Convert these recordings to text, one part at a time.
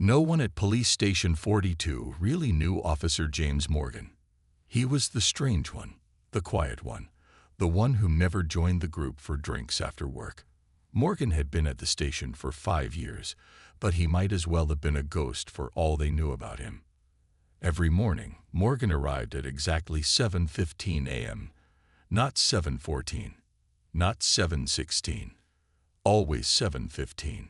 No one at Police Station 42 really knew Officer James Morgan. He was the strange one, the quiet one, the one who never joined the group for drinks after work. Morgan had been at the station for 5 years, but he might as well have been a ghost for all they knew about him. Every morning, Morgan arrived at exactly 7:15 a.m., not 7:14, not 7:16, always 7:15.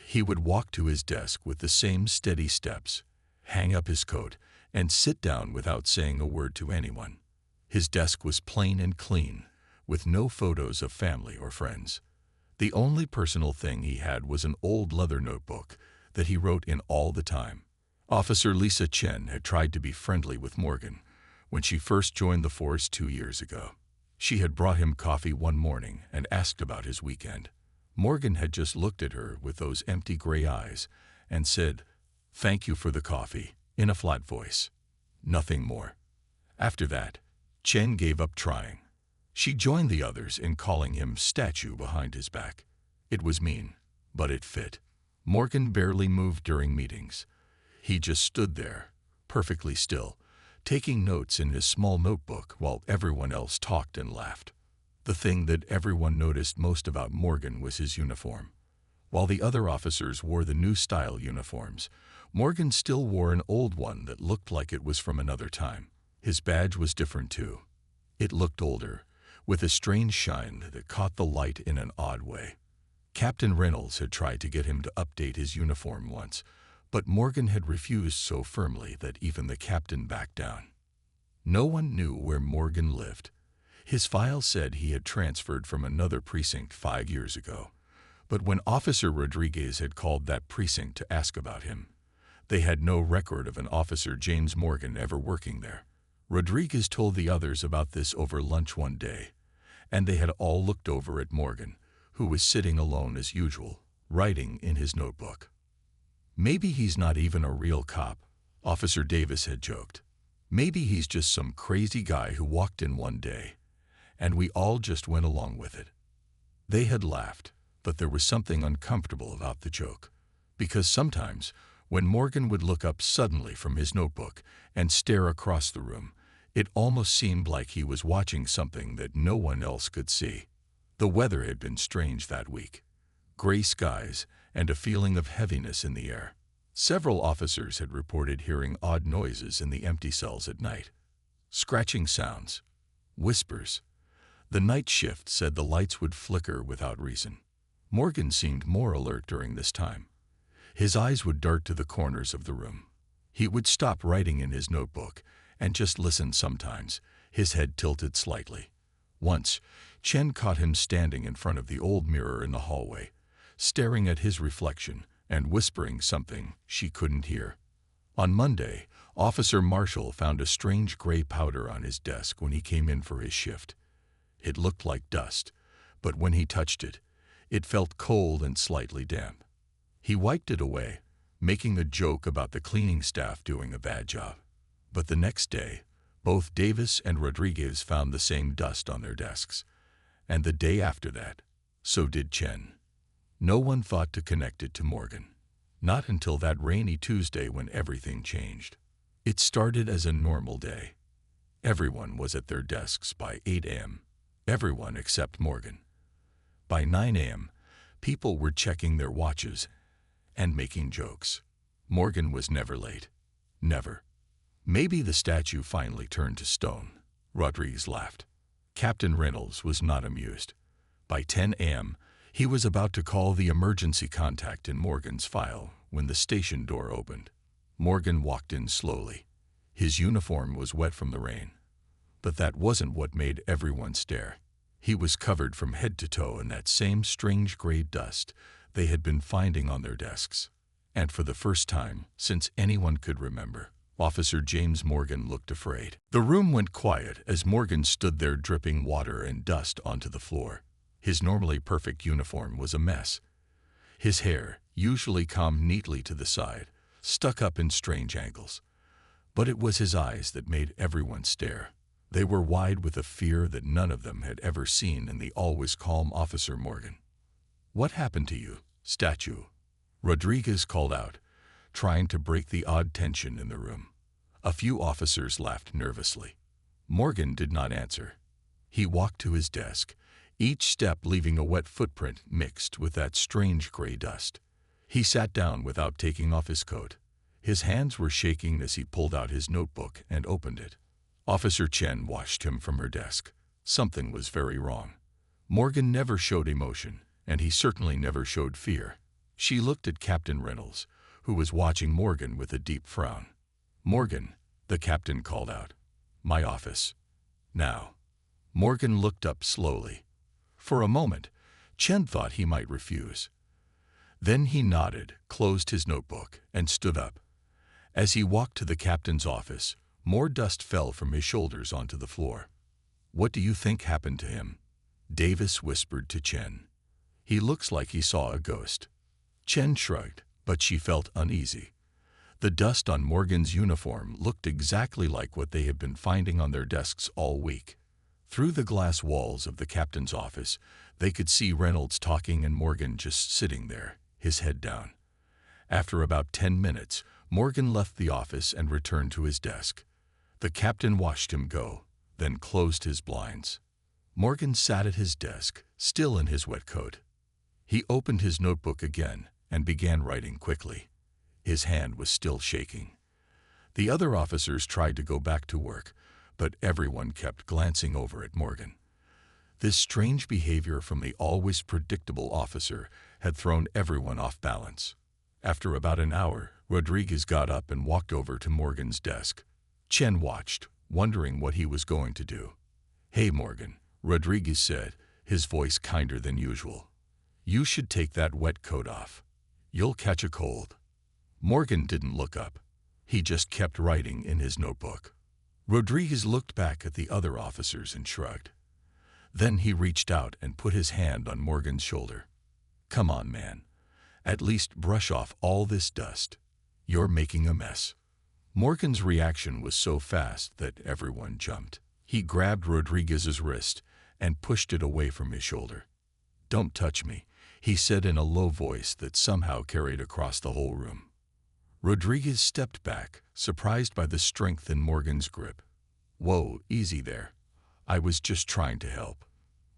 He would walk to his desk with the same steady steps, hang up his coat, and sit down without saying a word to anyone. His desk was plain and clean, with no photos of family or friends. The only personal thing he had was an old leather notebook that he wrote in all the time. Officer Lisa Chen had tried to be friendly with Morgan when she first joined the force 2 years ago. She had brought him coffee one morning and asked about his weekend. Morgan had just looked at her with those empty gray eyes and said, "Thank you for the coffee," in a flat voice. Nothing more. After that, Chen gave up trying. She joined the others in calling him statue behind his back. It was mean, but it fit. Morgan barely moved during meetings. He just stood there, perfectly still, taking notes in his small notebook while everyone else talked and laughed. The thing that everyone noticed most about Morgan was his uniform. While the other officers wore the new style uniforms, Morgan still wore an old one that looked like it was from another time. His badge was different too. It looked older, with a strange shine that caught the light in an odd way. Captain Reynolds had tried to get him to update his uniform once, but Morgan had refused so firmly that even the captain backed down. No one knew where Morgan lived. His file said he had transferred from another precinct 5 years ago, but when Officer Rodriguez had called that precinct to ask about him, they had no record of an Officer James Morgan ever working there. Rodriguez told the others about this over lunch one day, and they had all looked over at Morgan, who was sitting alone as usual, writing in his notebook. "Maybe he's not even a real cop," Officer Davis had joked. "Maybe he's just some crazy guy who walked in one day, and we all just went along with it." They had laughed, but there was something uncomfortable about the joke, because sometimes, when Morgan would look up suddenly from his notebook and stare across the room, it almost seemed like he was watching something that no one else could see. The weather had been strange that week. Gray skies and a feeling of heaviness in the air. Several officers had reported hearing odd noises in the empty cells at night. Scratching sounds. Whispers. The night shift said the lights would flicker without reason. Morgan seemed more alert during this time. His eyes would dart to the corners of the room. He would stop writing in his notebook and just listen sometimes, his head tilted slightly. Once, Chen caught him standing in front of the old mirror in the hallway, staring at his reflection and whispering something she couldn't hear. On Monday, Officer Marshall found a strange gray powder on his desk when he came in for his shift. It looked like dust, but when he touched it, it felt cold and slightly damp. He wiped it away, making a joke about the cleaning staff doing a bad job. But the next day, both Davis and Rodriguez found the same dust on their desks. And the day after that, so did Chen. No one thought to connect it to Morgan. Not until that rainy Tuesday when everything changed. It started as a normal day. Everyone was at their desks by 8 a.m. Everyone except Morgan. By 9 a.m., people were checking their watches and making jokes. Morgan was never late. Never. "Maybe the statue finally turned to stone," Rodriguez laughed. Captain Reynolds was not amused. By 10 a.m., he was about to call the emergency contact in Morgan's file when the station door opened. Morgan walked in slowly. His uniform was wet from the rain. But that wasn't what made everyone stare. He was covered from head to toe in that same strange gray dust they had been finding on their desks. And for the first time since anyone could remember, Officer James Morgan looked afraid. The room went quiet as Morgan stood there dripping water and dust onto the floor. His normally perfect uniform was a mess. His hair, usually combed neatly to the side, stuck up in strange angles. But it was his eyes that made everyone stare. They were wide with a fear that none of them had ever seen in the always calm Officer Morgan. "What happened to you, statue?" Rodriguez called out, trying to break the odd tension in the room. A few officers laughed nervously. Morgan did not answer. He walked to his desk, each step leaving a wet footprint mixed with that strange gray dust. He sat down without taking off his coat. His hands were shaking as he pulled out his notebook and opened it. Officer Chen watched him from her desk. Something was very wrong. Morgan never showed emotion, and he certainly never showed fear. She looked at Captain Reynolds, who was watching Morgan with a deep frown. "Morgan," the captain called out. "My office. Now." Morgan looked up slowly. For a moment, Chen thought he might refuse. Then he nodded, closed his notebook, and stood up. As he walked to the captain's office, more dust fell from his shoulders onto the floor. "What do you think happened to him?" Davis whispered to Chen. "He looks like he saw a ghost." Chen shrugged, but she felt uneasy. The dust on Morgan's uniform looked exactly like what they had been finding on their desks all week. Through the glass walls of the captain's office, they could see Reynolds talking and Morgan just sitting there, his head down. After about 10 minutes, Morgan left the office and returned to his desk. The captain watched him go, then closed his blinds. Morgan sat at his desk, still in his wet coat. He opened his notebook again and began writing quickly. His hand was still shaking. The other officers tried to go back to work, but everyone kept glancing over at Morgan. This strange behavior from the always predictable officer had thrown everyone off balance. After about an hour, Rodriguez got up and walked over to Morgan's desk. Chen watched, wondering what he was going to do. "Hey, Morgan," Rodriguez said, his voice kinder than usual. "You should take that wet coat off. You'll catch a cold." Morgan didn't look up. He just kept writing in his notebook. Rodriguez looked back at the other officers and shrugged. Then he reached out and put his hand on Morgan's shoulder. "Come on, man. At least brush off all this dust. You're making a mess." Morgan's reaction was so fast that everyone jumped. He grabbed Rodriguez's wrist and pushed it away from his shoulder. "Don't touch me," he said in a low voice that somehow carried across the whole room. Rodriguez stepped back, surprised by the strength in Morgan's grip. "Whoa, easy there. I was just trying to help."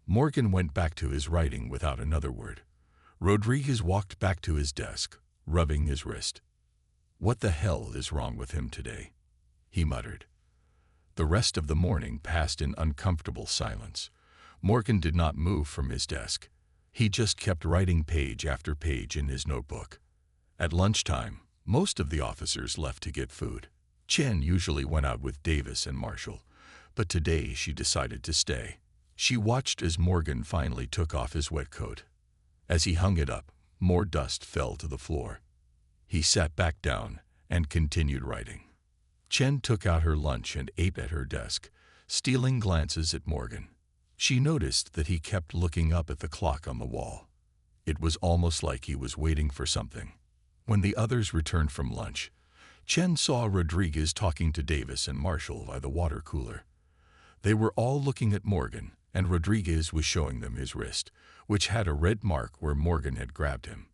Morgan went back to his writing without another word. Rodriguez walked back to his desk, rubbing his wrist. "What the hell is wrong with him today?" he muttered. The rest of the morning passed in uncomfortable silence. Morgan did not move from his desk. He just kept writing page after page in his notebook. At lunchtime, most of the officers left to get food. Chen usually went out with Davis and Marshall, but today she decided to stay. She watched as Morgan finally took off his wet coat. As he hung it up, more dust fell to the floor. He sat back down and continued writing. Chen took out her lunch and ate at her desk, stealing glances at Morgan. She noticed that he kept looking up at the clock on the wall. It was almost like he was waiting for something. When the others returned from lunch, Chen saw Rodriguez talking to Davis and Marshall by the water cooler. They were all looking at Morgan, and Rodriguez was showing them his wrist, which had a red mark where Morgan had grabbed him.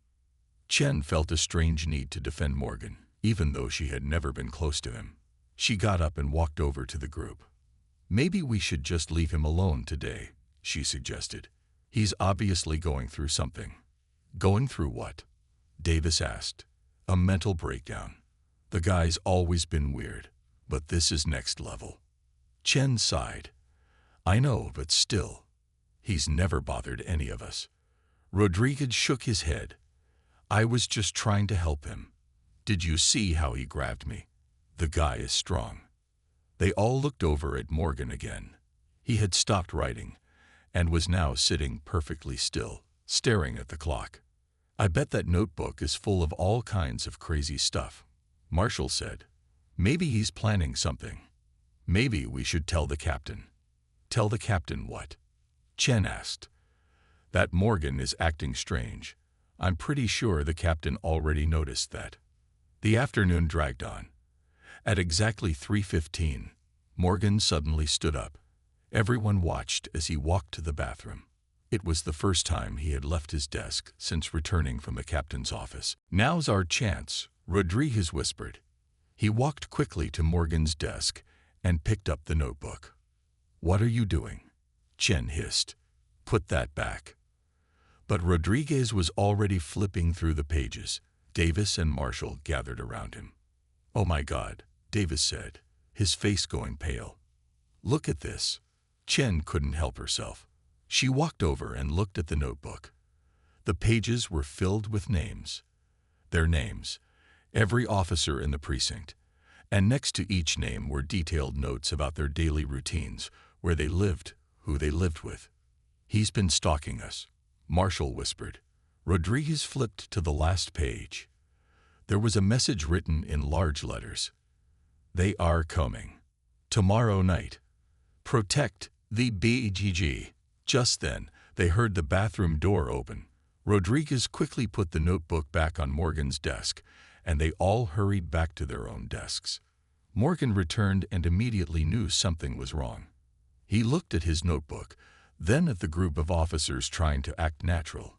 Chen felt a strange need to defend Morgan, even though she had never been close to him. She got up and walked over to the group. "Maybe we should just leave him alone today," she suggested. "He's obviously going through something." "Going through what?" Davis asked. "A mental breakdown. The guy's always been weird, but this is next level." Chen sighed. "I know, but still. He's never bothered any of us." Rodriguez shook his head. "I was just trying to help him. Did you see how he grabbed me? The guy is strong." They all looked over at Morgan again. He had stopped writing and was now sitting perfectly still, staring at the clock. "I bet that notebook is full of all kinds of crazy stuff," Marshall said. "Maybe he's planning something. Maybe we should tell the captain." "Tell the captain what?" Chen asked. "That Morgan is acting strange. I'm pretty sure the captain already noticed that." The afternoon dragged on. At exactly 3:15, Morgan suddenly stood up. Everyone watched as he walked to the bathroom. It was the first time he had left his desk since returning from the captain's office. "Now's our chance," Rodriguez whispered. He walked quickly to Morgan's desk and picked up the notebook. "What are you doing?" Chen hissed. "Put that back." But Rodriguez was already flipping through the pages. Davis and Marshall gathered around him. "Oh my God," Davis said, his face going pale. "Look at this." Chen couldn't help herself. She walked over and looked at the notebook. The pages were filled with names. Their names, every officer in the precinct, and next to each name were detailed notes about their daily routines, where they lived, who they lived with. "He's been stalking us," Marshall whispered. Rodriguez flipped to the last page. There was a message written in large letters. "They are coming. Tomorrow night. Protect the BGG." Just then, they heard the bathroom door open. Rodriguez quickly put the notebook back on Morgan's desk, and they all hurried back to their own desks. Morgan returned and immediately knew something was wrong. He looked at his notebook, then at the group of officers trying to act natural.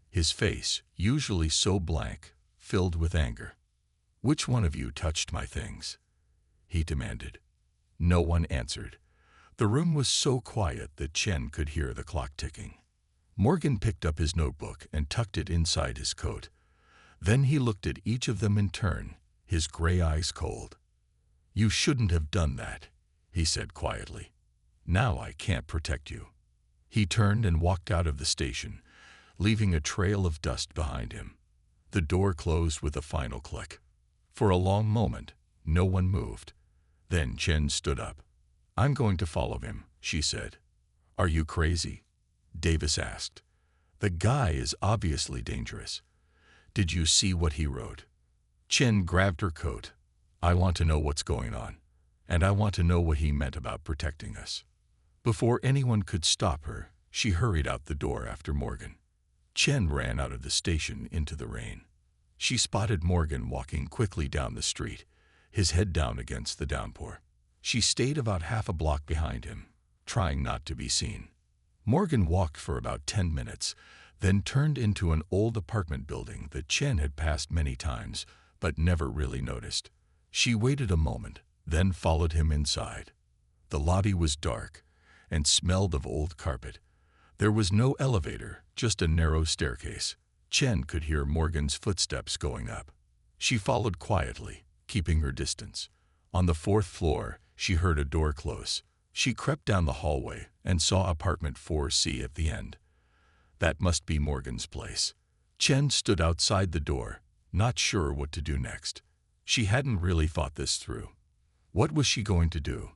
His face, usually so blank, filled with anger. "Which one of you touched my things?" he demanded. No one answered. The room was so quiet that Chen could hear the clock ticking. Morgan picked up his notebook and tucked it inside his coat. Then he looked at each of them in turn, his gray eyes cold. "You shouldn't have done that," he said quietly. "Now I can't protect you." He turned and walked out of the station, leaving a trail of dust behind him. The door closed with a final click. For a long moment, no one moved. Then Chen stood up. "I'm going to follow him," she said. "Are you crazy?" Davis asked. "The guy is obviously dangerous. Did you see what he wrote?" Chen grabbed her coat. "I want to know what's going on, and I want to know what he meant about protecting us." Before anyone could stop her, she hurried out the door after Morgan. Chen ran out of the station into the rain. She spotted Morgan walking quickly down the street, his head down against the downpour. She stayed about half a block behind him, trying not to be seen. Morgan walked for about 10 minutes, then turned into an old apartment building that Chen had passed many times, but never really noticed. She waited a moment, then followed him inside. The lobby was dark and smelled of old carpet. There was no elevator, just a narrow staircase. Chen could hear Morgan's footsteps going up. She followed quietly, keeping her distance. On the 4th floor, she heard a door close. She crept down the hallway and saw apartment 4C at the end. That must be Morgan's place. Chen stood outside the door, not sure what to do next. She hadn't really thought this through. What was she going to do?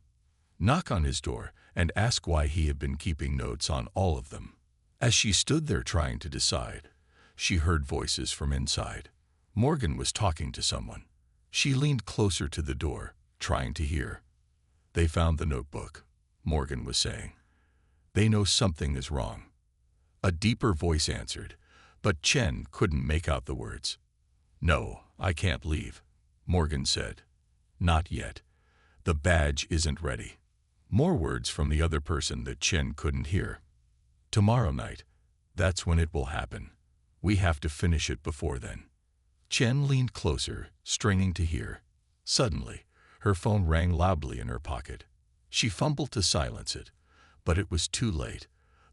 Knock on his door and ask why he had been keeping notes on all of them. As she stood there trying to decide, she heard voices from inside. Morgan was talking to someone. She leaned closer to the door, trying to hear. "They found the notebook," Morgan was saying. "They know something is wrong." A deeper voice answered, but Chen couldn't make out the words. "No, I can't leave," Morgan said. "Not yet. The badge isn't ready." More words from the other person that Chen couldn't hear. "Tomorrow night. That's when it will happen. We have to finish it before then." Chen leaned closer, straining to hear. Suddenly, her phone rang loudly in her pocket. She fumbled to silence it, but it was too late.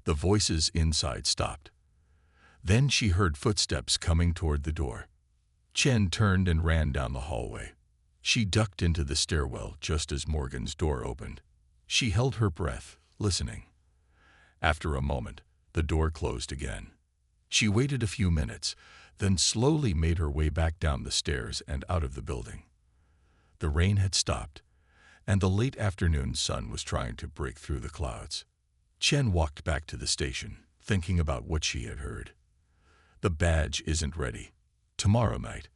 The voices inside stopped. Then she heard footsteps coming toward the door. Chen turned and ran down the hallway. She ducked into the stairwell just as Morgan's door opened. She held her breath, listening. After a moment, the door closed again. She waited a few minutes, then slowly made her way back down the stairs and out of the building. The rain had stopped, and the late afternoon sun was trying to break through the clouds. Chen walked back to the station, thinking about what she had heard. The badge isn't ready. Tomorrow night.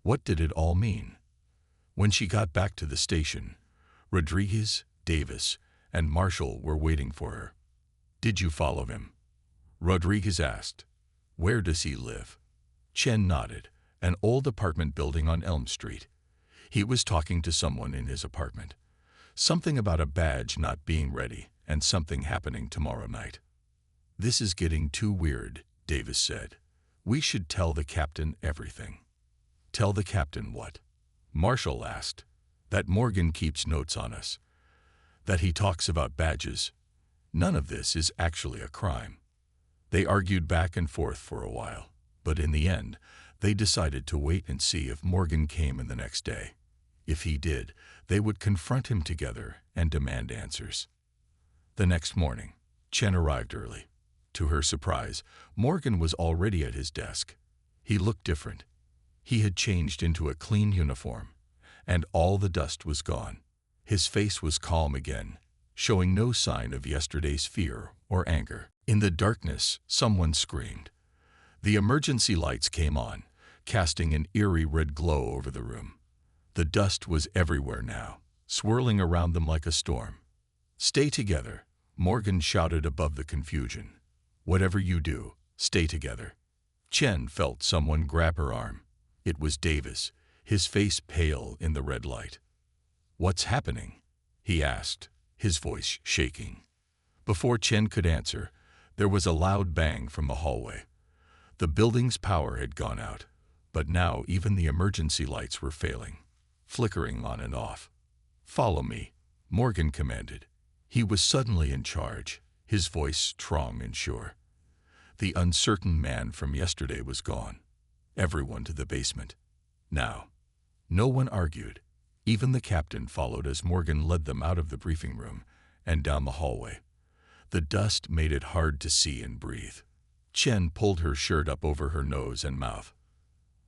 What did it all mean? When she got back to the station, Rodriguez, Davis, and Marshall were waiting for her. "Did you follow him?" Rodriguez asked. "Where does he live?" Chen nodded. An old apartment building on Elm Street. He was talking to someone in his apartment. Something about a badge not being ready and something happening tomorrow night. "This is getting too weird," Davis said. "We should tell the captain everything." Tell the captain what? Marshall asked. That Morgan keeps notes on us. That he talks about badges. None of this is actually a crime. They argued back and forth for a while, but in the end, they decided to wait and see if Morgan came in the next day. If he did, they would confront him together and demand answers. The next morning, Chen arrived early. To her surprise, Morgan was already at his desk. He looked different. He had changed into a clean uniform, and all the dust was gone. His face was calm again, showing no sign of yesterday's fear or anger. In the darkness, someone screamed. The emergency lights came on, casting an eerie red glow over the room. The dust was everywhere now, swirling around them like a storm. Stay together, Morgan shouted above the confusion. Whatever you do, stay together. Chen felt someone grab her arm. It was Davis, his face pale in the red light. What's happening? He asked, his voice shaking. Before Chen could answer, there was a loud bang from the hallway. The building's power had gone out, but now even the emergency lights were failing, flickering on and off. Follow me, Morgan commanded. He was suddenly in charge, his voice strong and sure. The uncertain man from yesterday was gone. Everyone to the basement. Now. No one argued. Even the captain followed as Morgan led them out of the briefing room and down the hallway. The dust made it hard to see and breathe. Chen pulled her shirt up over her nose and mouth.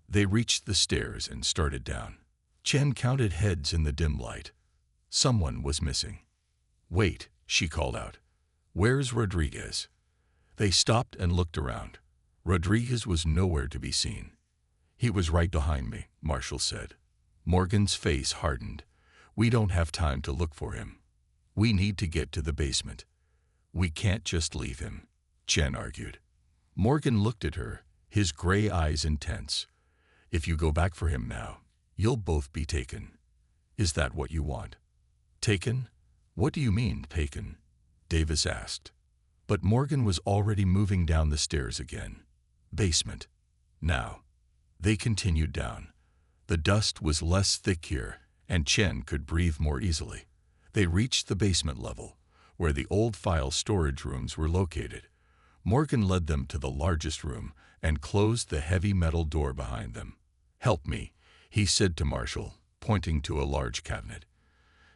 They reached the stairs and started down. Chen counted heads in the dim light. Someone was missing. Wait, she called out. Where's Rodriguez? They stopped and looked around. Rodriguez was nowhere to be seen. He was right behind me, Marshall said. Morgan's face hardened. We don't have time to look for him. We need to get to the basement. We can't just leave him, Chen argued. Morgan looked at her, his gray eyes intense. If you go back for him now, you'll both be taken. Is that what you want? Taken? What do you mean, taken? Davis asked. But Morgan was already moving down the stairs again. Basement. Now. They continued down. The dust was less thick here, and Chen could breathe more easily. They reached the basement level, where the old file storage rooms were located. Morgan led them to the largest room and closed the heavy metal door behind them. Help me, he said to Marshall, pointing to a large cabinet.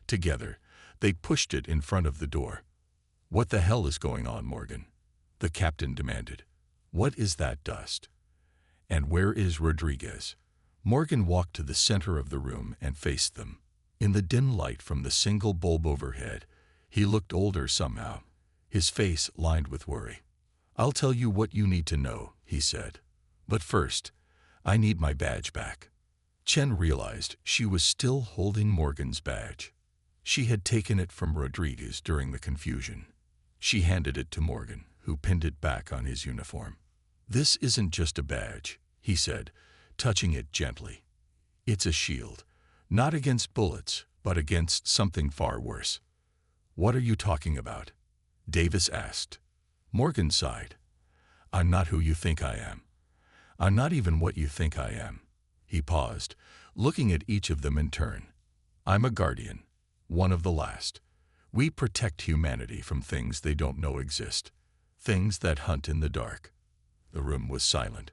Together, they pushed it in front of the door. What the hell is going on, Morgan? The captain demanded. What is that dust? And where is Rodriguez? Morgan walked to the center of the room and faced them. In the dim light from the single bulb overhead, he looked older somehow, his face lined with worry. I'll tell you what you need to know, he said. But first, I need my badge back. Chen realized she was still holding Morgan's badge. She had taken it from Rodriguez during the confusion. She handed it to Morgan, who pinned it back on his uniform. This isn't just a badge, he said, touching it gently. It's a shield, not against bullets, but against something far worse. What are you talking about? Davis asked. Morgan sighed. I'm not who you think I am. I'm not even what you think I am. He paused, looking at each of them in turn. I'm a guardian, one of the last. We protect humanity from things they don't know exist, things that hunt in the dark. The room was silent.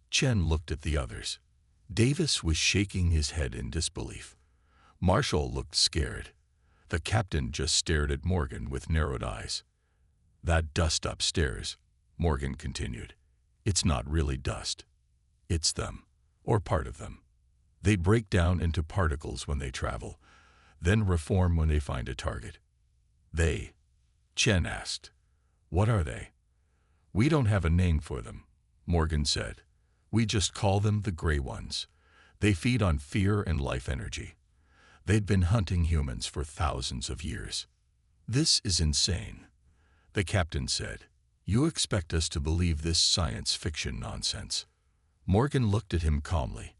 Chen looked at the others. Davis was shaking his head in disbelief. Marshall looked scared. The captain just stared at Morgan with narrowed eyes. That dust upstairs, Morgan continued. It's not really dust. It's them, or part of them. They break down into particles when they travel, then reform when they find a target. They? Chen asked. What are they? We don't have a name for them, Morgan said. We just call them the Gray Ones. They feed on fear and life energy. They'd been hunting humans for thousands of years. This is insane, the captain said. You expect us to believe this science fiction nonsense? Morgan looked at him calmly.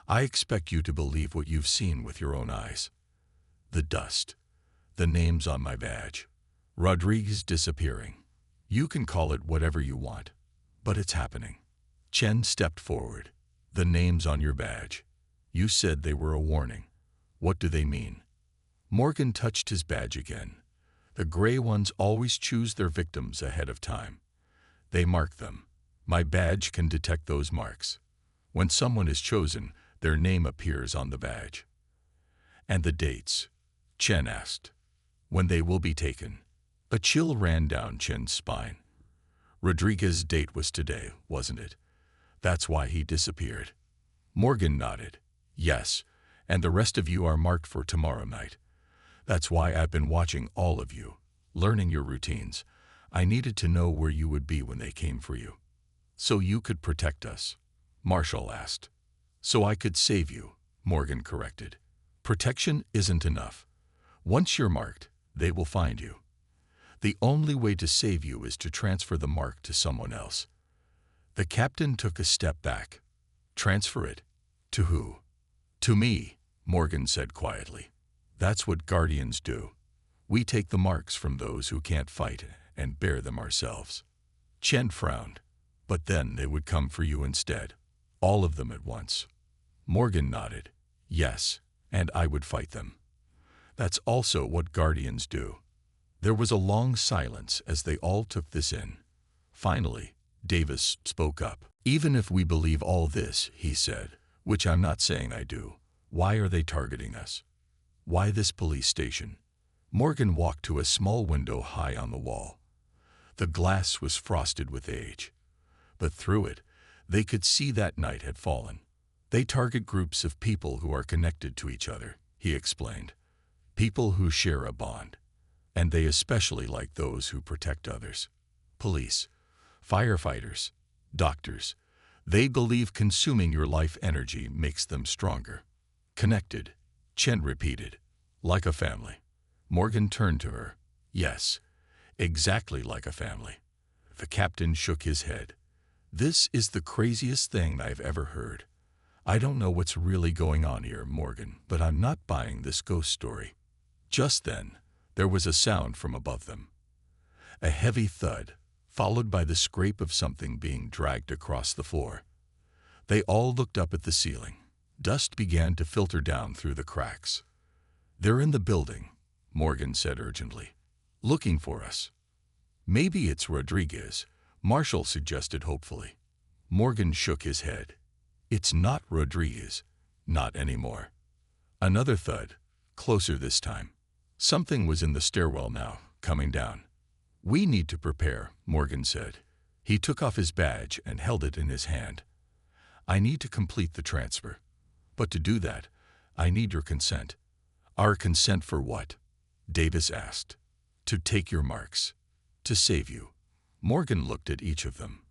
I expect you to believe what you've seen with your own eyes. The dust. The names on my badge. Rodriguez disappearing. You can call it whatever you want, but it's happening. Chen stepped forward. The names on your badge. You said they were a warning. What do they mean? Morgan touched his badge again. The gray ones always choose their victims ahead of time. They mark them. My badge can detect those marks. When someone is chosen, their name appears on the badge. And the dates? Chen asked. When they will be taken. A chill ran down Chen's spine. Rodriguez's date was today, wasn't it? That's why he disappeared. Morgan nodded. Yes, and the rest of you are marked for tomorrow night. That's why I've been watching all of you, learning your routines. I needed to know where you would be when they came for you. So you could protect us, Marshall asked. So I could save you, Morgan corrected. Protection isn't enough. Once you're marked, they will find you. The only way to save you is to transfer the mark to someone else. The captain took a step back. Transfer it? To who? To me, Morgan said quietly. That's what guardians do. We take the marks from those who can't fight and bear them ourselves. Chen frowned. But then they would come for you instead. All of them at once. Morgan nodded. Yes, and I would fight them. That's also what guardians do. There was a long silence as they all took this in. Finally, Davis spoke up. Even if we believe all this, he said, which I'm not saying I do, why are they targeting us? Why this police station? Morgan walked to a small window high on the wall. The glass was frosted with age. But through it, they could see that night had fallen. They target groups of people who are connected to each other, he explained. People who share a bond. And they especially like those who protect others. Police, firefighters, doctors. They believe consuming your life energy makes them stronger. Connected, Chen repeated. Like a family. Morgan turned to her. Yes, exactly like a family. The captain shook his head. This is the craziest thing I've ever heard. I don't know what's really going on here, Morgan, but I'm not buying this ghost story. Just then, there was a sound from above them. A heavy thud, followed by the scrape of something being dragged across the floor. They all looked up at the ceiling. Dust began to filter down through the cracks. They're in the building, Morgan said urgently. Looking for us. Maybe it's Rodriguez, Marshall suggested hopefully. Morgan shook his head. It's not Rodriguez. Not anymore. Another thud, closer this time. Something was in the stairwell now, coming down. We need to prepare, Morgan said. He took off his badge and held it in his hand. I need to complete the transfer. But to do that, I need your consent. Our consent for what? Davis asked. To take your marks. To save you. Morgan looked at each of them.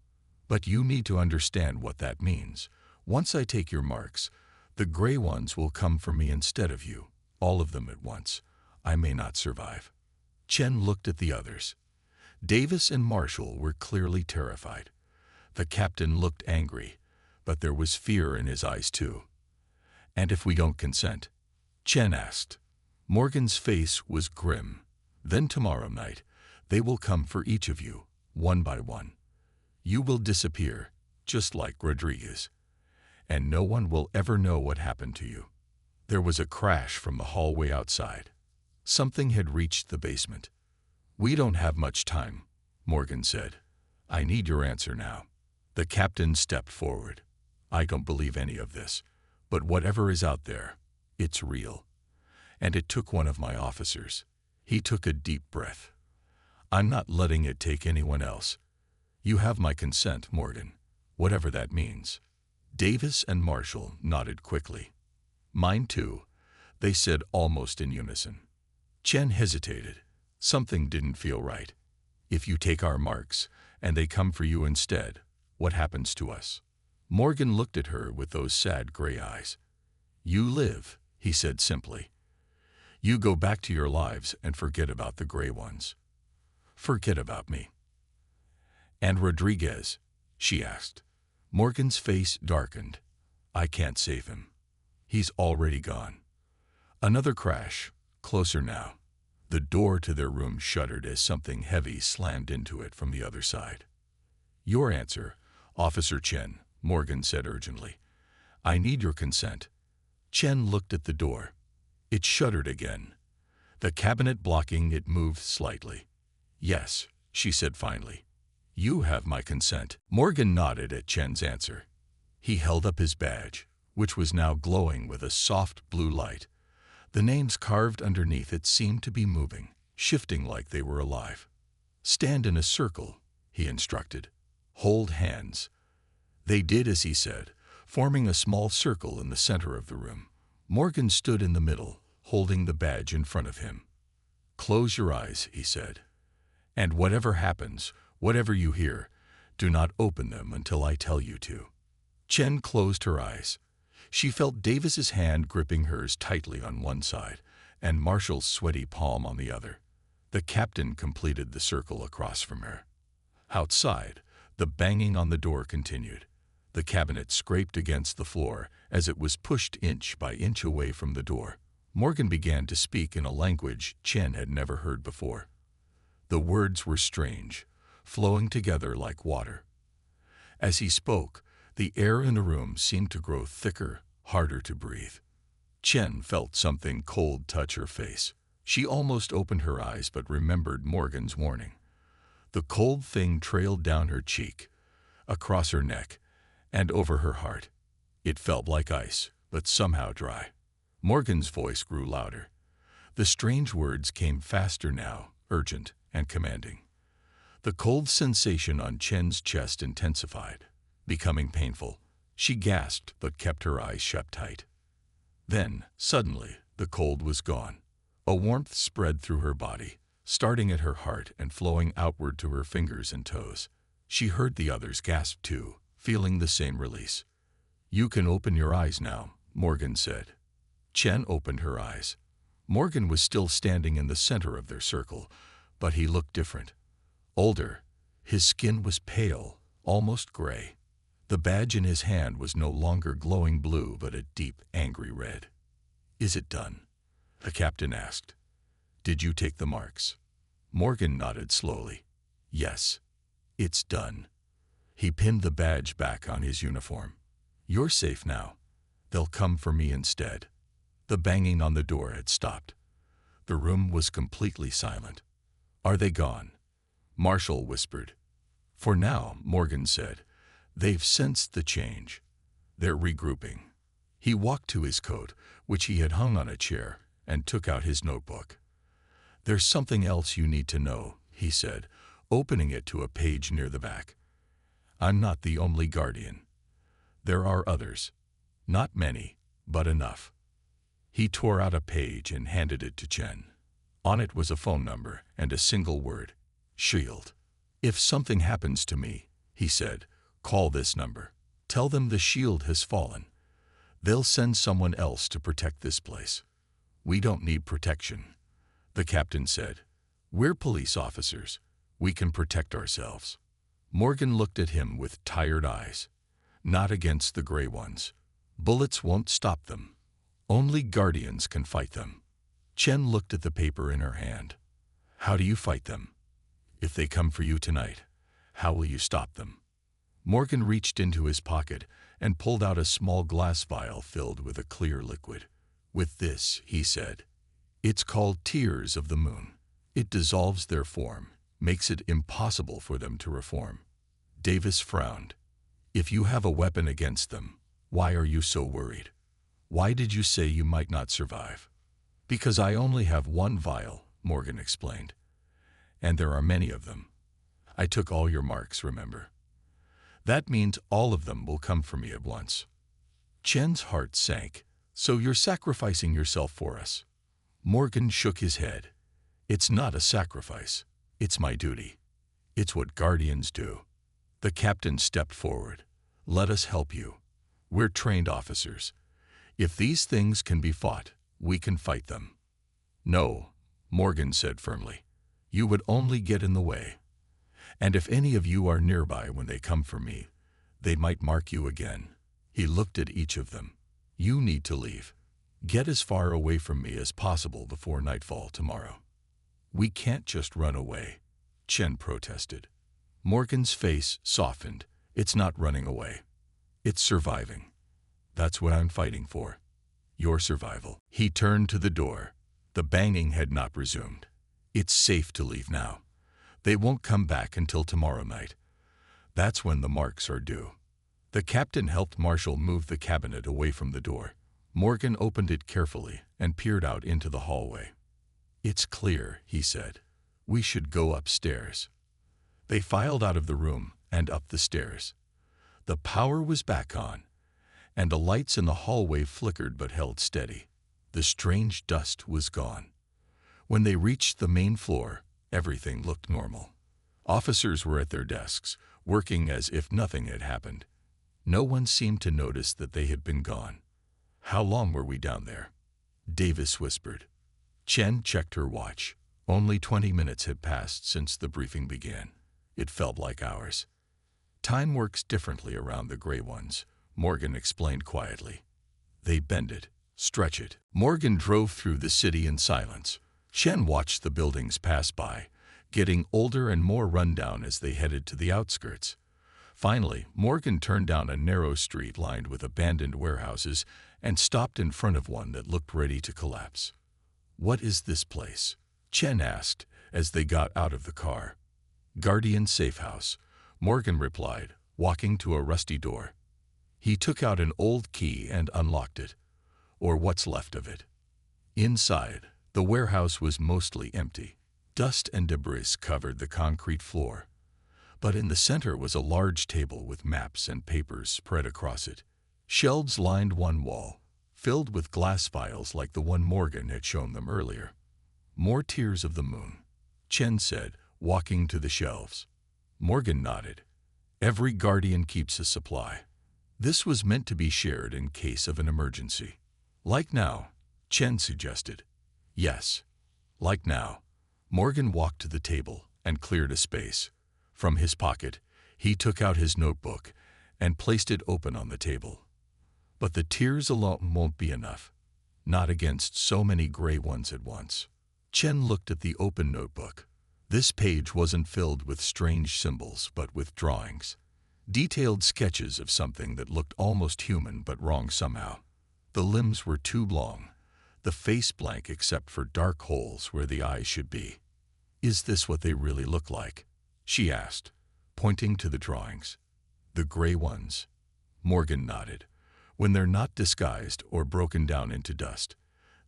But you need to understand what that means. Once I take your marks, the gray ones will come for me instead of you, all of them at once. I may not survive. Chen looked at the others. Davis and Marshall were clearly terrified. The captain looked angry, but there was fear in his eyes too. And if we don't consent? Chen asked. Morgan's face was grim. Then tomorrow night, they will come for each of you, one by one. You will disappear, just like Rodriguez. And no one will ever know what happened to you. There was a crash from the hallway outside. Something had reached the basement. We don't have much time, Morgan said. I need your answer now. The captain stepped forward. I don't believe any of this, but whatever is out there, it's real. And it took one of my officers. He took a deep breath. I'm not letting it take anyone else. You have my consent, Morgan, whatever that means. Davis and Marshall nodded quickly. Mine too, they said almost in unison. Chen hesitated. Something didn't feel right. If you take our marks, and they come for you instead, what happens to us? Morgan looked at her with those sad gray eyes. You live, he said simply. You go back to your lives and forget about the gray ones. Forget about me. And Rodriguez, she asked. Morgan's face darkened. I can't save him. He's already gone. Another crash, closer now. The door to their room shuddered as something heavy slammed into it from the other side. Your answer, Officer Chen, Morgan said urgently. I need your consent. Chen looked at the door. It shuddered again. The cabinet blocking it moved slightly. Yes, she said finally. You have my consent. Morgan nodded at Chen's answer. He held up his badge, which was now glowing with a soft blue light. The names carved underneath it seemed to be moving, shifting like they were alive. Stand in a circle, he instructed. Hold hands. They did as he said, forming a small circle in the center of the room. Morgan stood in the middle, holding the badge in front of him. Close your eyes, he said. And whatever happens, whatever you hear, do not open them until I tell you to. Chen closed her eyes. She felt Davis's hand gripping hers tightly on one side and Marshall's sweaty palm on the other. The captain completed the circle across from her. Outside, the banging on the door continued. The cabinet scraped against the floor as it was pushed inch by inch away from the door. Morgan began to speak in a language Chen had never heard before. The words were strange, flowing together like water. As he spoke, the air in the room seemed to grow thicker, harder to breathe. Chen felt something cold touch her face. She almost opened her eyes but remembered Morgan's warning. The cold thing trailed down her cheek, across her neck, and over her heart. It felt like ice, but somehow dry. Morgan's voice grew louder. The strange words came faster now, urgent and commanding. The cold sensation on Chen's chest intensified, becoming painful. She gasped but kept her eyes shut tight. Then, suddenly, the cold was gone. A warmth spread through her body, starting at her heart and flowing outward to her fingers and toes. She heard the others gasp too, feeling the same release. You can open your eyes now, Morgan said. Chen opened her eyes. Morgan was still standing in the center of their circle, but he looked different. Older. His skin was pale, almost gray. The badge in his hand was no longer glowing blue but a deep, angry red. Is it done? The captain asked. Did you take the marks? Morgan nodded slowly. Yes, it's done. He pinned the badge back on his uniform. You're safe now. They'll come for me instead. The banging on the door had stopped. The room was completely silent. Are they gone? Marshall whispered. For now, Morgan said. They've sensed the change. They're regrouping. He walked to his coat, which he had hung on a chair, and took out his notebook. There's something else you need to know, he said, opening it to a page near the back. I'm not the only guardian. There are others. Not many, but enough. He tore out a page and handed it to Chen. On it was a phone number and a single word, Shield. If something happens to me, he said, call this number. Tell them the shield has fallen. They'll send someone else to protect this place. We don't need protection, the captain said. We're police officers. We can protect ourselves. Morgan looked at him with tired eyes. Not against the gray ones. Bullets won't stop them. Only guardians can fight them. Chen looked at the paper in her hand. How do you fight them? If they come for you tonight, how will you stop them? Morgan reached into his pocket and pulled out a small glass vial filled with a clear liquid. With this, he said, it's called Tears of the Moon. It dissolves their form, makes it impossible for them to reform. Davis frowned. If you have a weapon against them, why are you so worried? Why did you say you might not survive? Because I only have one vial, Morgan explained. And there are many of them. I took all your marks, remember? That means all of them will come for me at once. Chen's heart sank. So you're sacrificing yourself for us? Morgan shook his head. It's not a sacrifice. It's my duty. It's what guardians do. The captain stepped forward. Let us help you. We're trained officers. If these things can be fought, we can fight them. No, Morgan said firmly. You would only get in the way. And if any of you are nearby when they come for me, they might mark you again. He looked at each of them. You need to leave. Get as far away from me as possible before nightfall tomorrow. We can't just run away, Chen protested. Morgan's face softened. It's not running away. It's surviving. That's what I'm fighting for. Your survival. He turned to the door. The banging had not resumed. It's safe to leave now. They won't come back until tomorrow night. That's when the marks are due. The captain helped Marshall move the cabinet away from the door. Morgan opened it carefully and peered out into the hallway. It's clear, he said. We should go upstairs. They filed out of the room and up the stairs. The power was back on, and the lights in the hallway flickered but held steady. The strange dust was gone. When they reached the main floor, everything looked normal. Officers were at their desks, working as if nothing had happened. No one seemed to notice that they had been gone. How long were we down there? Davis whispered. Chen checked her watch. Only 20 minutes had passed since the briefing began. It felt like hours. Time works differently around the gray ones, Morgan explained quietly. They bend it, stretch it. Morgan drove through the city in silence. Chen watched the buildings pass by, getting older and more rundown as they headed to the outskirts. Finally, Morgan turned down a narrow street lined with abandoned warehouses and stopped in front of one that looked ready to collapse. What is this place? Chen asked as they got out of the car. Guardian Safe House, Morgan replied, walking to a rusty door. He took out an old key and unlocked it, or what's left of it. Inside, the warehouse was mostly empty. Dust and debris covered the concrete floor. But in the center was a large table with maps and papers spread across it. Shelves lined one wall, filled with glass vials like the one Morgan had shown them earlier. More tears of the moon, Chen said, walking to the shelves. Morgan nodded. Every guardian keeps a supply. This was meant to be shared in case of an emergency. Like now, Chen suggested. Yes, like now. Morgan walked to the table and cleared a space. From his pocket, he took out his notebook and placed it open on the table. But the tears alone won't be enough. Not against so many gray ones at once. Chen looked at the open notebook. This page wasn't filled with strange symbols, but with drawings. Detailed sketches of something that looked almost human but wrong somehow. The limbs were too long, the face blank except for dark holes where the eyes should be. Is this what they really look like? She asked, pointing to the drawings. The gray ones. Morgan nodded. When they're not disguised or broken down into dust.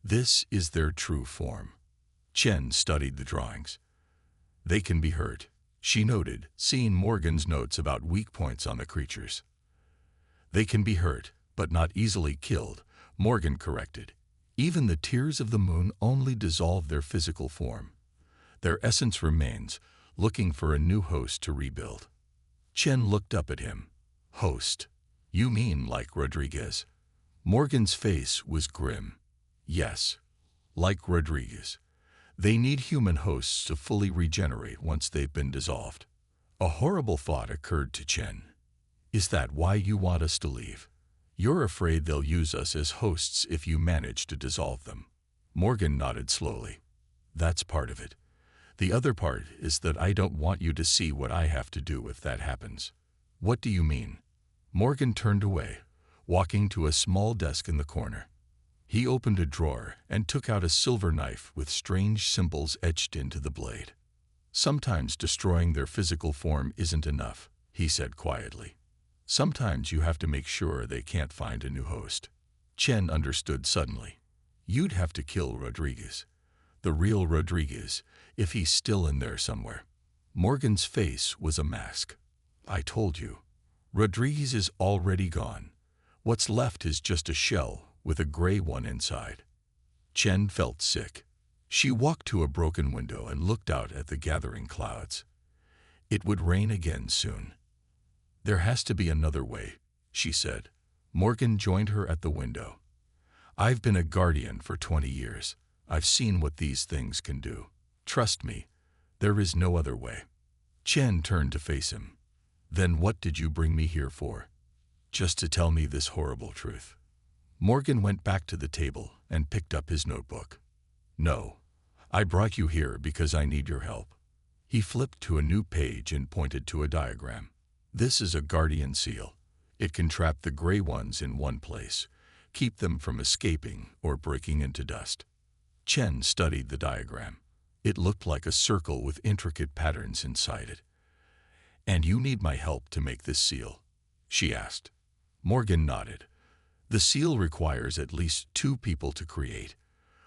This is their true form. Chen studied the drawings. They can be hurt, she noted, seeing Morgan's notes about weak points on the creatures. They can be hurt, but not easily killed, Morgan corrected. Even the tears of the moon only dissolve their physical form. Their essence remains, looking for a new host to rebuild. Chen looked up at him. Host? You mean like Rodriguez? Morgan's face was grim. Yes, like Rodriguez. They need human hosts to fully regenerate once they've been dissolved. A horrible thought occurred to Chen. Is that why you want us to leave? You're afraid they'll use us as hosts if you manage to dissolve them. Morgan nodded slowly. That's part of it. The other part is that I don't want you to see what I have to do if that happens. What do you mean? Morgan turned away, walking to a small desk in the corner. He opened a drawer and took out a silver knife with strange symbols etched into the blade. Sometimes destroying their physical form isn't enough, he said quietly. Sometimes you have to make sure they can't find a new host. Chen understood suddenly. You'd have to kill Rodriguez. The real Rodriguez, if he's still in there somewhere. Morgan's face was a mask. I told you. Rodriguez is already gone. What's left is just a shell with a gray one inside. Chen felt sick. She walked to a broken window and looked out at the gathering clouds. It would rain again soon. There has to be another way, she said. Morgan joined her at the window. I've been a guardian for 20 years. I've seen what these things can do. Trust me, there is no other way. Chen turned to face him. Then what did you bring me here for? Just to tell me this horrible truth. Morgan went back to the table and picked up his notebook. No, I brought you here because I need your help. He flipped to a new page and pointed to a diagram. This is a guardian seal. It can trap the gray ones in one place, keep them from escaping or breaking into dust. Chen studied the diagram. It looked like a circle with intricate patterns inside it. "And you need my help to make this seal?" she asked. Morgan nodded. "The seal requires at least 2 people to create,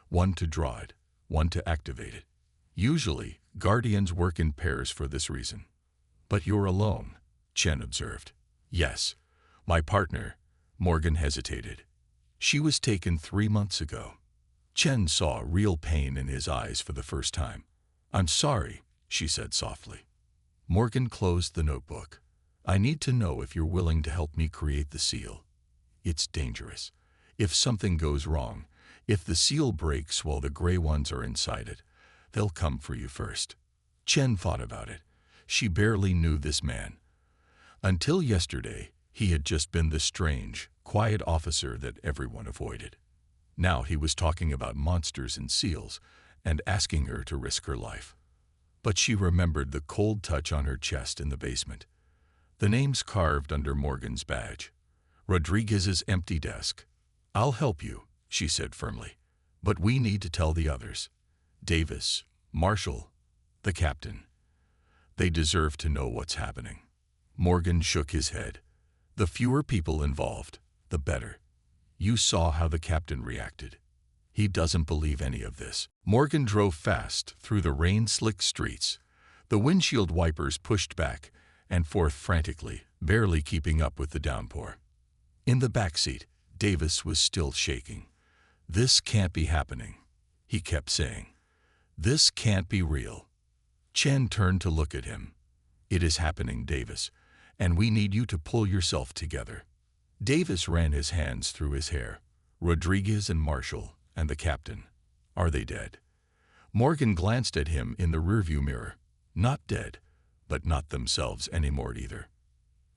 one to draw it, one to activate it. Usually, guardians work in pairs for this reason." "But you're alone," Chen observed. "Yes, my partner." Morgan hesitated. "She was taken 3 months ago." Chen saw real pain in his eyes for the first time. "I'm sorry," she said softly. Morgan closed the notebook. "I need to know if you're willing to help me create the seal. It's dangerous. If something goes wrong, if the seal breaks while the gray ones are inside it, they'll come for you first." Chen thought about it. She barely knew this man. Until yesterday, he had just been the strange, quiet officer that everyone avoided. Now he was talking about monsters and seals and asking her to risk her life. But she remembered the cold touch on her chest in the basement, the names carved under Morgan's badge, Rodriguez's empty desk. "I'll help you," she said firmly, "but we need to tell the others. Davis, Marshall, the captain. They deserve to know what's happening." Morgan shook his head. "The fewer people involved, the better. You saw how the captain reacted. He doesn't believe any of this." Morgan drove fast through the rain-slicked streets. The windshield wipers pushed back and forth frantically, barely keeping up with the downpour. In the backseat, Davis was still shaking. "This can't be happening," he kept saying. "This can't be real." Chen turned to look at him. "It is happening, Davis, and we need you to pull yourself together." Davis ran his hands through his hair. "Rodriguez and Marshall and the captain. Are they dead?" Morgan glanced at him in the rearview mirror. "Not dead, but not themselves anymore either."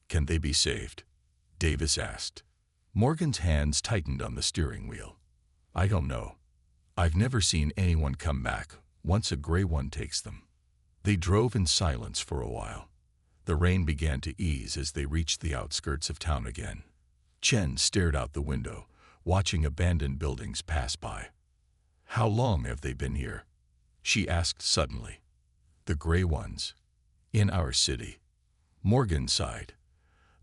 "Can they be saved?" Davis asked. Morgan's hands tightened on the steering wheel. "I don't know. I've never seen anyone come back once a gray one takes them." They drove in silence for a while. The rain began to ease as they reached the outskirts of town again. Chen stared out the window, watching abandoned buildings pass by. "How long have they been here?" she asked suddenly. "The gray ones. In our city." Morgan sighed.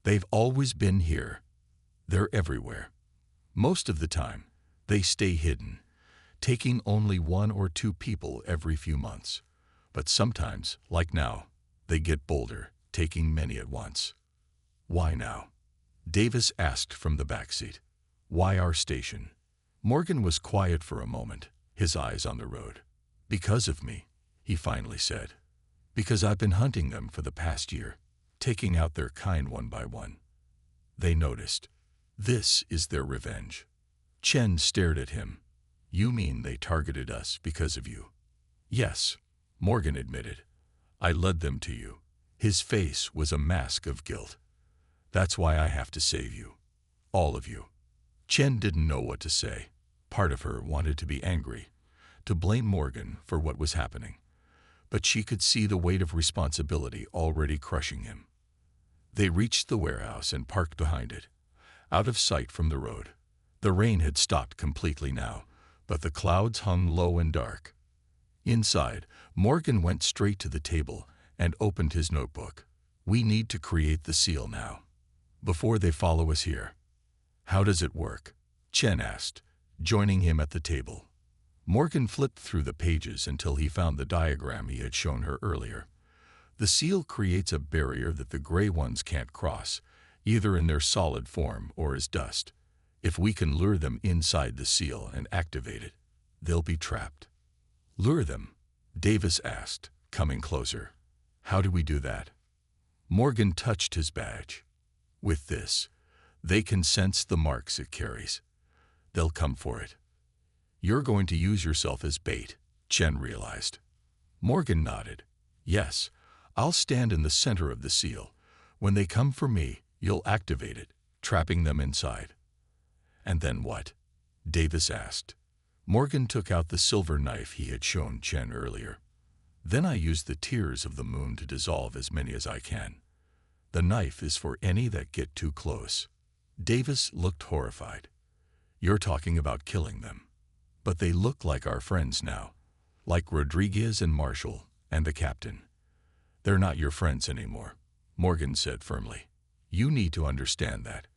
"They've always been here. They're everywhere. Most of the time, they stay hidden, taking only 1 or 2 people every few months. But sometimes, like now, they get bolder, taking many at once." "Why now?" Davis asked from the backseat. "Why our station?" Morgan was quiet for a moment, his eyes on the road. "Because of me," he finally said. "Because I've been hunting them for the past year, taking out their kind one by one. They noticed. This is their revenge." Chen stared at him. "You mean they targeted us because of you?" "Yes," Morgan admitted. "I led them to you." His face was a mask of guilt. "That's why I have to save you. All of you." Chen didn't know what to say. Part of her wanted to be angry, to blame Morgan for what was happening. But she could see the weight of responsibility already crushing him. They reached the warehouse and parked behind it, out of sight from the road. The rain had stopped completely now, but the clouds hung low and dark. Inside, Morgan went straight to the table and opened his notebook. "We need to create the seal now, before they follow us here." "How does it work?" Chen asked, joining him at the table. Morgan flipped through the pages until he found the diagram he had shown her earlier. "The seal creates a barrier that the gray ones can't cross, either in their solid form or as dust. If we can lure them inside the seal and activate it, they'll be trapped." "Lure them?" Davis asked, coming closer. "How do we do that?" Morgan touched his badge. "With this, they can sense the marks it carries. They'll come for it." "You're going to use yourself as bait," Chen realized. Morgan nodded. "Yes, I'll stand in the center of the seal. When they come for me, you'll activate it, trapping them inside." "And then what?" Davis asked. Morgan took out the silver knife he had shown Chen earlier. "Then I use the tears of the moon to dissolve as many as I can. The knife is for any that get too close. Davis looked horrified. You're talking about killing them. But they look like our friends now. Like Rodriguez and Marshall and the captain. They're not your friends anymore, Morgan said firmly. You need to understand that.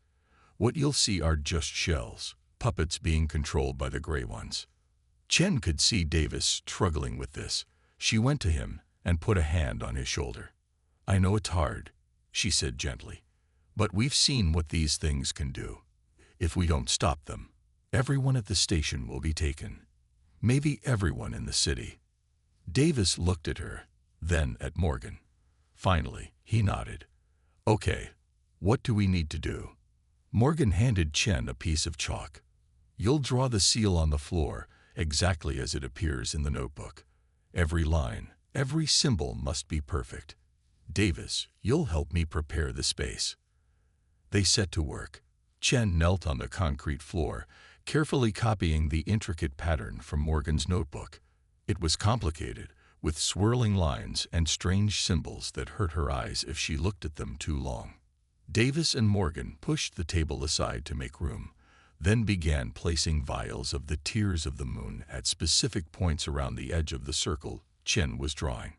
What you'll see are just shells, puppets being controlled by the gray ones. Chen could see Davis struggling with this. She went to him and put a hand on his shoulder. I know it's hard, she said gently, but we've seen what these things can do. If we don't stop them, everyone at the station will be taken. Maybe everyone in the city. Davis looked at her, then at Morgan. Finally, he nodded. Okay, what do we need to do? Morgan handed Chen a piece of chalk. You'll draw the seal on the floor exactly as it appears in the notebook. Every line, every symbol must be perfect. Davis, you'll help me prepare the space. They set to work. Chen knelt on the concrete floor, carefully copying the intricate pattern from Morgan's notebook. It was complicated, with swirling lines and strange symbols that hurt her eyes if she looked at them too long. Davis and Morgan pushed the table aside to make room, then began placing vials of the tears of the moon at specific points around the edge of the circle Chen was drawing.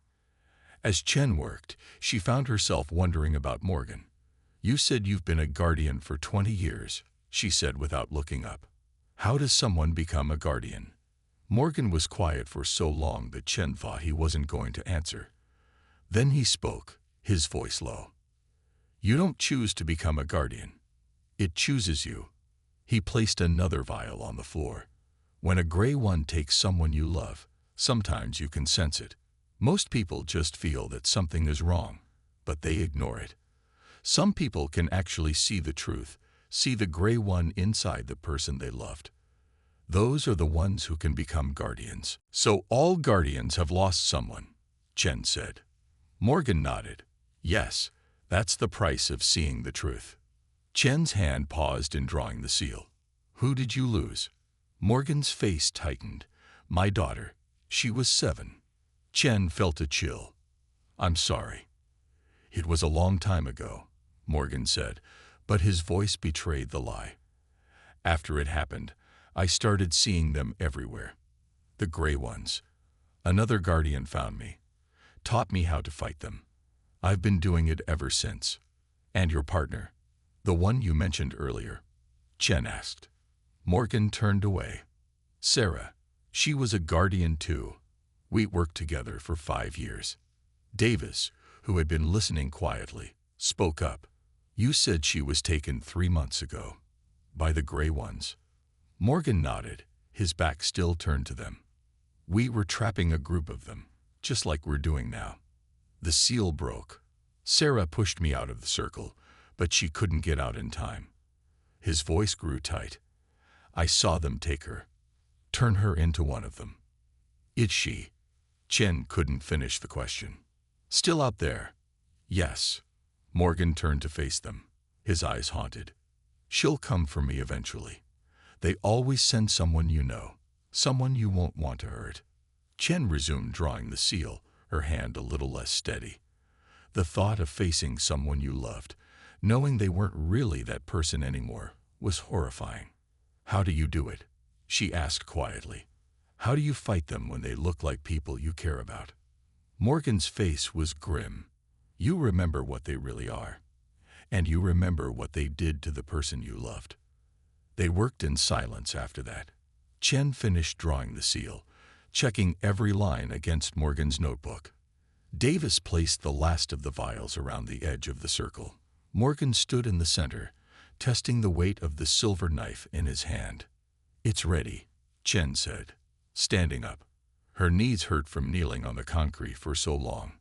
As Chen worked, she found herself wondering about Morgan. You said you've been a guardian for 20 years, she said without looking up. How does someone become a guardian? Morgan was quiet for so long that Chen thought he wasn't going to answer. Then he spoke, his voice low. You don't choose to become a guardian. It chooses you. He placed another vial on the floor. When a gray one takes someone you love, sometimes you can sense it. Most people just feel that something is wrong, but they ignore it. Some people can actually see the truth, see the gray one inside the person they loved. Those are the ones who can become guardians. So all guardians have lost someone, Chen said. Morgan nodded. Yes, that's the price of seeing the truth. Chen's hand paused in drawing the seal. Who did you lose? Morgan's face tightened. My daughter. She was 7. Chen felt a chill. I'm sorry. It was a long time ago, Morgan said, but his voice betrayed the lie. After it happened, I started seeing them everywhere. The gray ones. Another guardian found me, taught me how to fight them. I've been doing it ever since. And your partner? The one you mentioned earlier? Chen asked. Morgan turned away. Sarah. She was a guardian too. We worked together for 5 years. Davis, who had been listening quietly, spoke up. You said she was taken 3 months ago. By the gray ones. Morgan nodded, his back still turned to them. We were trapping a group of them, just like we're doing now. The seal broke. Sarah pushed me out of the circle, but she couldn't get out in time. His voice grew tight. I saw them take her, turn her into one of them. Is she? Chen couldn't finish the question. Still out there? Yes. Morgan turned to face them, his eyes haunted. She'll come for me eventually. They always send someone you know, someone you won't want to hurt. Chen resumed drawing the seal, her hand a little less steady. The thought of facing someone you loved, knowing they weren't really that person anymore, was horrifying. How do you do it? She asked quietly. How do you fight them when they look like people you care about? Morgan's face was grim. You remember what they really are. And you remember what they did to the person you loved. They worked in silence after that. Chen finished drawing the seal, checking every line against Morgan's notebook. Davis placed the last of the vials around the edge of the circle. Morgan stood in the center, testing the weight of the silver knife in his hand. It's ready, Chen said, standing up. Her knees hurt from kneeling on the concrete for so long.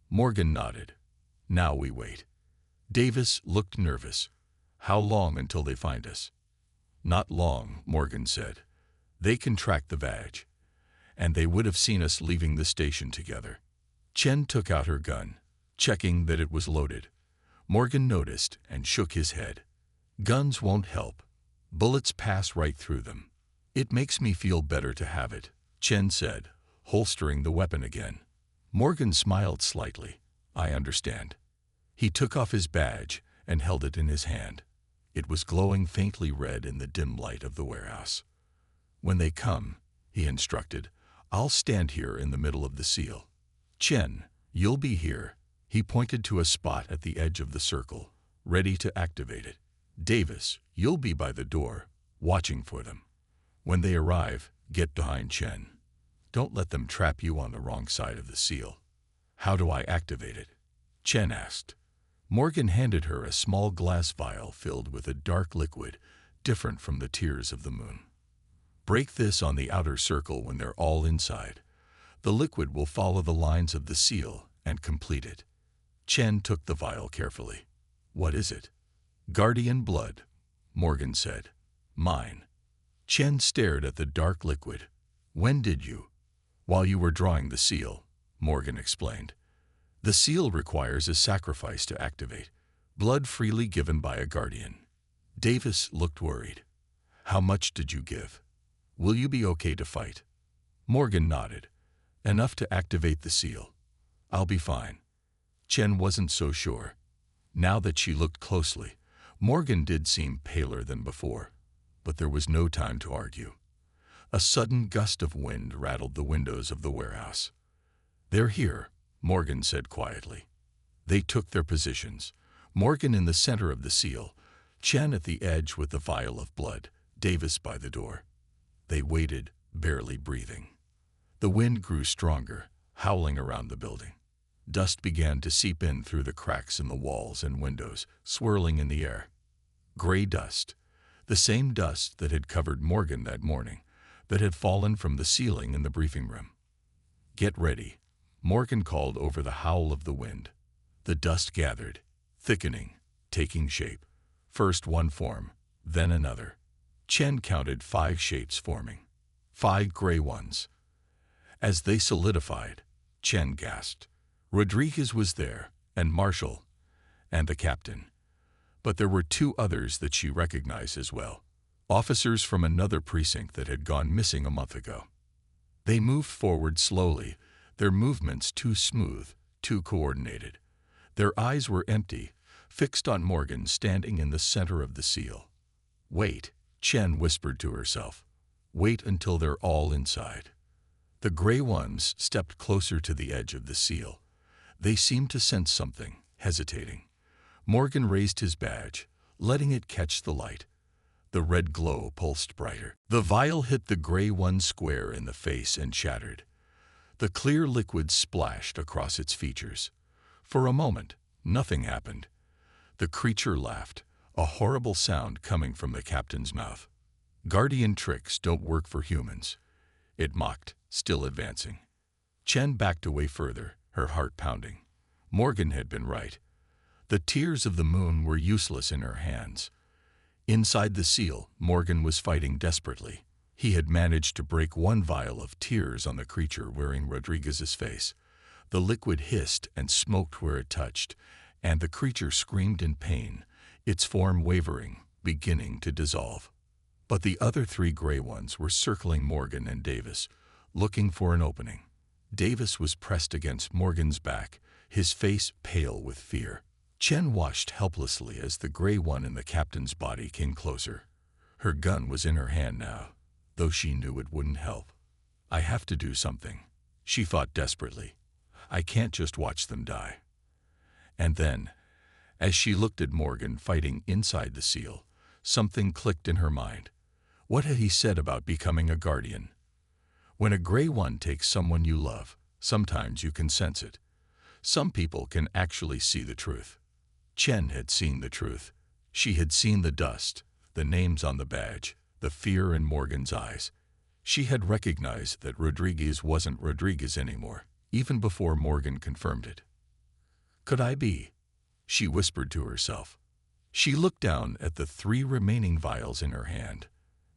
Morgan nodded. Now we wait. Davis looked nervous. How long until they find us? Not long, Morgan said. They can track the badge. And they would have seen us leaving the station together. Chen took out her gun, checking that it was loaded. Morgan noticed and shook his head. Guns won't help. Bullets pass right through them. It makes me feel better to have it, Chen said, holstering the weapon again. Morgan smiled slightly. I understand. He took off his badge and held it in his hand. It was glowing faintly red in the dim light of the warehouse. "When they come," he instructed, "I'll stand here in the middle of the seal. Chen, you'll be here." He pointed to a spot at the edge of the circle, ready to activate it. "Davis, you'll be by the door, watching for them. When they arrive, get behind Chen. Don't let them trap you on the wrong side of the seal." "How do I activate it?" Chen asked. Morgan handed her a small glass vial filled with a dark liquid, different from the tears of the moon. "Break this on the outer circle when they're all inside. The liquid will follow the lines of the seal and complete it." Chen took the vial carefully. "What is it?" "Guardian blood," Morgan said. "Mine." Chen stared at the dark liquid. "When did you?" "While you were drawing the seal," Morgan explained. "The seal requires a sacrifice to activate, blood freely given by a guardian." Davis looked worried. "How much did you give? Will you be okay to fight?" Morgan nodded. "Enough to activate the seal. I'll be fine." Chen wasn't so sure. Now that she looked closely, Morgan did seem paler than before, but there was no time to argue. A sudden gust of wind rattled the windows of the warehouse. "They're here," Morgan said quietly. They took their positions, Morgan in the center of the seal, Chen at the edge with the vial of blood, Davis by the door. They waited, barely breathing. The wind grew stronger, howling around the building. Dust began to seep in through the cracks in the walls and windows, swirling in the air. Gray dust, the same dust that had covered Morgan that morning, that had fallen from the ceiling in the briefing room. "Get ready," Morgan called over the howl of the wind. The dust gathered, thickening, taking shape. First one form, then another. Chen counted 5 shapes forming. 5 gray ones. As they solidified, Chen gasped. Rodriguez was there, and Marshall, and the captain. But there were 2 others that she recognized as well. Officers from another precinct that had gone missing a month ago. They moved forward slowly, their movements too smooth, too coordinated. Their eyes were empty, fixed on Morgan standing in the center of the seal. "Wait," Chen whispered to herself. "Wait until they're all inside." The gray ones stepped closer to the edge of the seal. They seemed to sense something, hesitating. Morgan raised his badge, letting it catch the light. The red glow pulsed brighter. The vial hit the gray one square in the face and shattered. The clear liquid splashed across its features. For a moment, nothing happened. The creature laughed, a horrible sound coming from the captain's mouth. "Guardian tricks don't work for humans," it mocked, still advancing. Chen backed away further, her heart pounding. Morgan had been right. The tears of the moon were useless in her hands. Inside the seal, Morgan was fighting desperately. He had managed to break one vial of tears on the creature wearing Rodriguez's face. The liquid hissed and smoked where it touched, and the creature screamed in pain, its form wavering, beginning to dissolve. But the other 3 gray ones were circling Morgan and Davis, looking for an opening. Davis was pressed against Morgan's back, his face pale with fear. Chen watched helplessly as the gray one in the captain's body came closer. Her gun was in her hand now, though she knew it wouldn't help. "I have to do something," she thought desperately. "I can't just watch them die." And then, as she looked at Morgan fighting inside the seal, something clicked in her mind. What had he said about becoming a guardian? When a gray one takes someone you love, sometimes you can sense it. Some people can actually see the truth. Chen had seen the truth. She had seen the dust, the names on the badge, the fear in Morgan's eyes. She had recognized that Rodriguez wasn't Rodriguez anymore, even before Morgan confirmed it. "Could I be?" she whispered to herself. She looked down at the 3 remaining vials in her hand,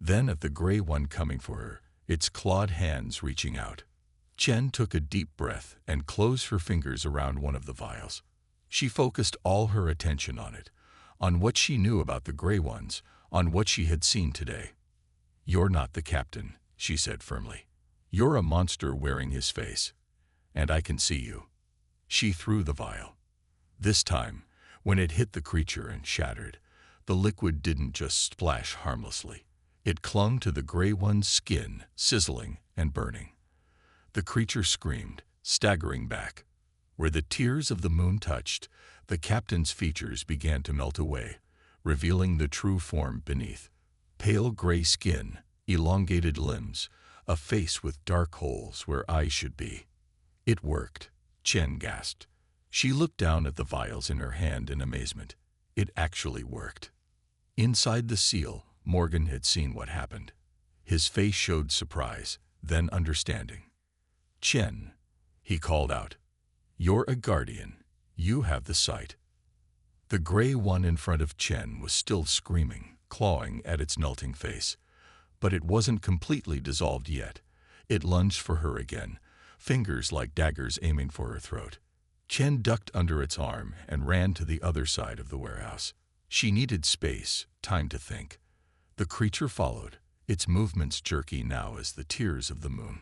then at the gray one coming for her, its clawed hands reaching out. Chen took a deep breath and closed her fingers around one of the vials. She focused all her attention on it, on what she knew about the gray ones, on what she had seen today. "You're not the captain," she said firmly. "You're a monster wearing his face, and I can see you." She threw the vial. This time, When it hit the creature and shattered, the liquid didn't just splash harmlessly. It clung to the gray one's skin, sizzling and burning. The creature screamed, staggering back. Where the tears of the moon touched, the captain's features began to melt away, revealing the true form beneath. Pale gray skin, elongated limbs, a face with dark holes where eyes should be. It worked, Chen gasped. She looked down at the vials in her hand in amazement. It actually worked. Inside the seal, Morgan had seen what happened. His face showed surprise, then understanding. "Chen," he called out, "you're a guardian. You have the sight." The gray one in front of Chen was still screaming, clawing at its melting face. But it wasn't completely dissolved yet. It lunged for her again, fingers like daggers aiming for her throat. Chen ducked under its arm and ran to the other side of the warehouse. She needed space, time to think. The creature followed, its movements jerky now as the tears of the moon.